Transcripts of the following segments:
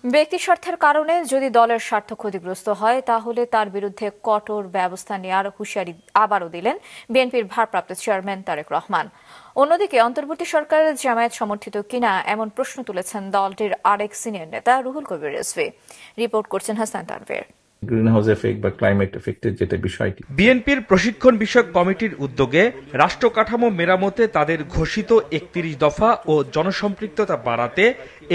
ব্যক্তি স্বার্থের কারণে যদি দলের স্বার্থ ক্ষতিগ্রস্ত হয় তাহলে তার বিরুদ্ধে কঠোর ব্যবস্থা নেওয়ার হুঁশিয়ারি আবারও দিলেন বিএনপির ভারপ্রাপ্ত চেয়ারম্যান তারেক রহমান। অন্যদিকে অন্তর্বর্তী সরকারের জামায়াত সমর্থিত কিনা এমন প্রশ্ন তুলেছেন দলটির আরেক সিনিয়র নেতা রুহুল কবির রিজভী। রিপোর্ট করছেন হাসান তানভীর। গ্রিনহাউস এফেক্ট বা ক্লাইমেট এফেক্টের যেটা বিষয়টি, বিএনপির প্রশিক্ষণ বিষয়ক কমিটির উদ্যোগে রাষ্ট্র কাঠামো মেরামতে তাদের ঘোষিত ৩১ দফা ও জনসম্পৃক্ততা বাড়াতে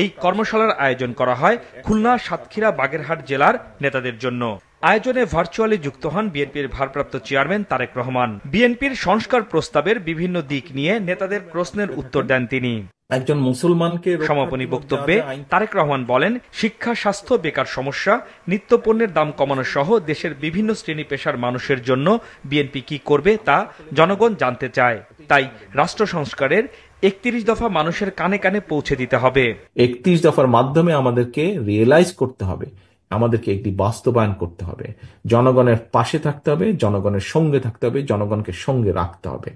এই কর্মশালার আয়োজন করা হয় খুলনা, সাতক্ষীরা, বাগেরহাট জেলার নেতাদের জন্য। আয়োজনে ভার্চুয়ালি যুক্ত হন বিএনপির ভারপ্রাপ্ত চেয়ারম্যান তারেক রহমান। বিএনপির সংস্কার প্রস্তাবের বিভিন্ন দিক নিয়ে নেতাদের প্রশ্নের উত্তর দেন তিনি। একজন মুসলমানকে সমাপনী বক্তব্যে তারেক রহমান বলেন, শিক্ষা, স্বাস্থ্য, বেকার সমস্যা, নিত্যপণ্যের দাম কমানো সহ দেশের বিভিন্ন শ্রেণী পেশার মানুষের জন্য বিএনপি কি করবে তা জনগণ জানতে চায়। তাই রাষ্ট্র সংস্কারের ৩১ দফা মানুষের কানে কানে পৌঁছে দিতে হবে। ৩১ দফার মাধ্যমে আমাদেরকে রিয়েলাইজ করতে হবে, আমাদেরকে একটি বাস্তবায়ন করতে হবে, জনগণের পাশে থাকতে হবে, জনগণের সঙ্গে থাকতে হবে, জনগণকে সঙ্গে রাখতে হবে।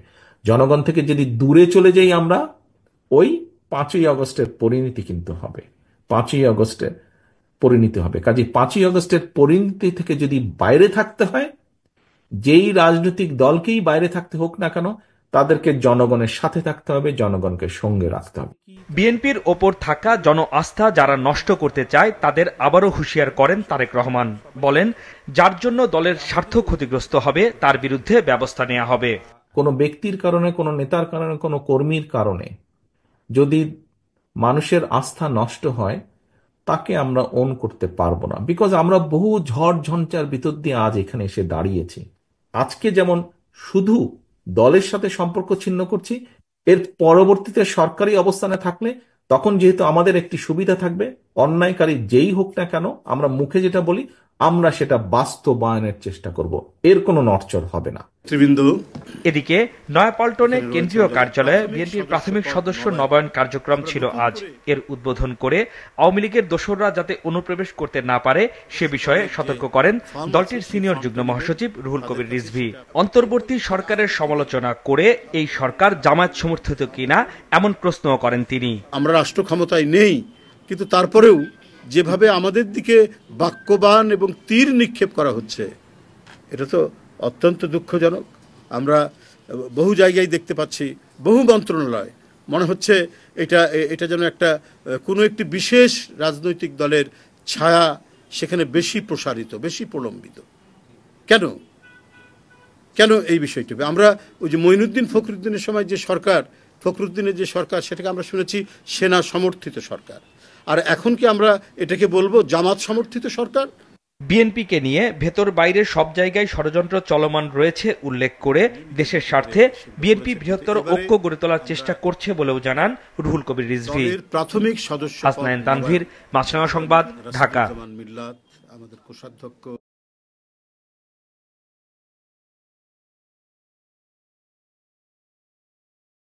জনগণ থেকে যদি দূরে চলে যাই আমরা, ওই ৫ই আগস্টের পরিণতি কিন্তু হবে। ৫ই আগস্টের পরিণতি হবে। কাজে ৫ই আগস্টের পরিণতি থেকে যদি বাইরে থাকতে হয়, যেই রাজনৈতিক দলকেই বাইরে থাকতে হোক না কেন, তাদেরকে জনগণের সাথে থাকতে হবে, জনগণকে সঙ্গে রাখতে হবে। বিএনপির ওপর থাকা জন আস্থা যারা নষ্ট করতে চায় তাদের আবারও হুঁশিয়ার করেন তারেক রহমান। বলেন, যার জন্য দলের স্বার্থ ক্ষতিগ্রস্ত হবে তার বিরুদ্ধে ব্যবস্থা নেওয়া হবে। কোনো ব্যক্তির কারণে, কোনো নেতার কারণে, কোনো কর্মীর কারণে যদি মানুষের আস্থা নষ্ট হয়, তাকে আমরা ওন করতে পারবো না। বিকজ আমরা বহু ঝড় ঝঞ্ঝার ভিতর দিয়ে আজ এখানে এসে দাঁড়িয়েছি। আজকে যেমন শুধু দলের সাথে সম্পর্ক ছিন্ন করছি, এর পরবর্তীতে সরকারি অবস্থানে থাকলে তখন যেহেতু আমাদের একটি সুবিধা থাকবে, অন্যায়কারী যেই হোক না কেন, আমরা মুখে যেটা বলি আমরা সেটা বাস্তবায়নের চেষ্টা করব, এর কোনো নড়চড় হবে না। এদিকে নয়াপল্টনে কেন্দ্রীয় কার্যালয়ে বিএনপির প্রাথমিক সদস্য নবায়ন কার্যক্রম ছিল আজ। এর উদ্বোধন করে আওয়ামী লীগের দোসররা যাতে অনুপ্রবেশ করতে না পারে সে বিষয়ে সতর্ক করেন দলটির সিনিয়র যুগ্ম মহাসচিব রুহুল কবির রিজভী। অন্তর্বর্তী সরকারের সমালোচনা করে এই সরকার জামায়াত সমর্থিত কিনা এমন প্রশ্নও করেন তিনি। আমরা রাষ্ট্র ক্ষমতায় নেই, কিন্তু তারপরেও যেভাবে আমাদের দিকে বাক্যবাণ এবং তীর নিক্ষেপ করা হচ্ছে, এটা তো অত্যন্ত দুঃখজনক। আমরা বহু জায়গায় দেখতে পাচ্ছি, বহু মন্ত্রণালয়, মনে হচ্ছে এটা যেন একটা কোনো একটি বিশেষ রাজনৈতিক দলের ছায়া সেখানে বেশি প্রসারিত, বেশি প্রলম্বিত। কেন এই বিষয়টি? আমরা ওই যে মঈনুদ্দিন ফখরুদ্দিনের সময় যে সরকার, ফখরুদ্দিনের যে সরকার, সেটাকে আমরা শুনেছি সেনা সমর্থিত সরকার। আর এখন কি আমরা এটাকে বলবো জামাত সমর্থিত সরকার? বিএনপিকে নিয়ে ভেতর বাইরে সব জায়গায় ষড়যন্ত্র চলমান রয়েছে উল্লেখ করে দেশের স্বার্থে বিএনপি বৃহত্তর ঐক্য গড়ে তোলার চেষ্টা করছে বলেও জানান রুহুল কবির রিজভী। প্রাথমিক সদস্য হাসনাইন তানভীর, মাছরাঙা সংবাদ, ঢাকা। আমাদের কোষাধ্যক্ষ।